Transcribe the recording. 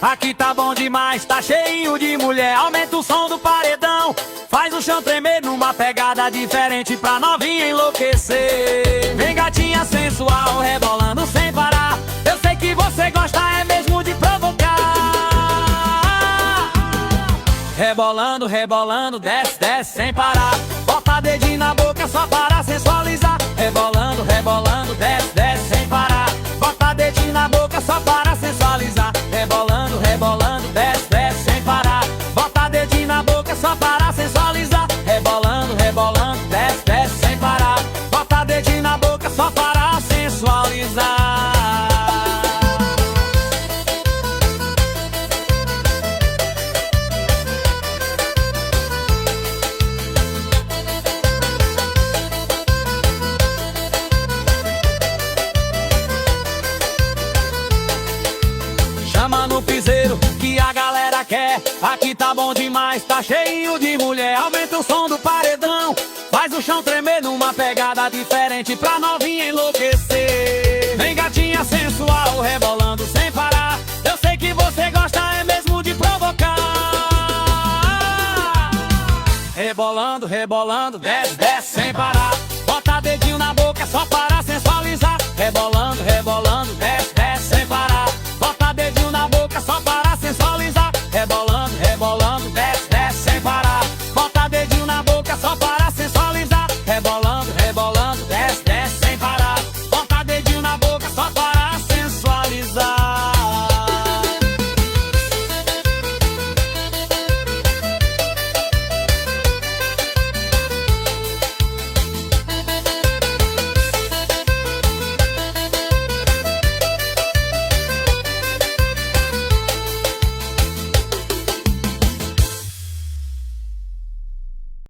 Aqui tá bom demais, tá cheinho de mulher. Aumenta o som do paredão, faz o chão tremer numa pegada diferente pra novinha enlouquecer. Vem gatinha sensual, rebolando sem parar. Eu sei que você gosta é mesmo de provocar. Rebolando, rebolando, desce, desce sem parar. Bota dedinho na boca só para sensualizar. Rebolando, rebolando, desce, desce sem parar. Bota dedinho na boca só para sensualizar. Rebolando, rebolando, desce, desce sem parar. Bota dedinho na boca só para sensualizar. Rebolando, rebolando, desce, desce sem parar. Bota dedinho na boca só para sensualizar. Chama no piseiro que a galera quer. Aqui tá bom demais, tá cheinho de mulher. Aumenta o som do paredão, faz o chão tremer numa pegada diferente pra novinha enlouquecer. Vem gatinha sensual, rebolando sem parar. Eu sei que você gosta é mesmo de provocar. Rebolando, rebolando, desce, desce sem parar. Bota dedinho na boca só para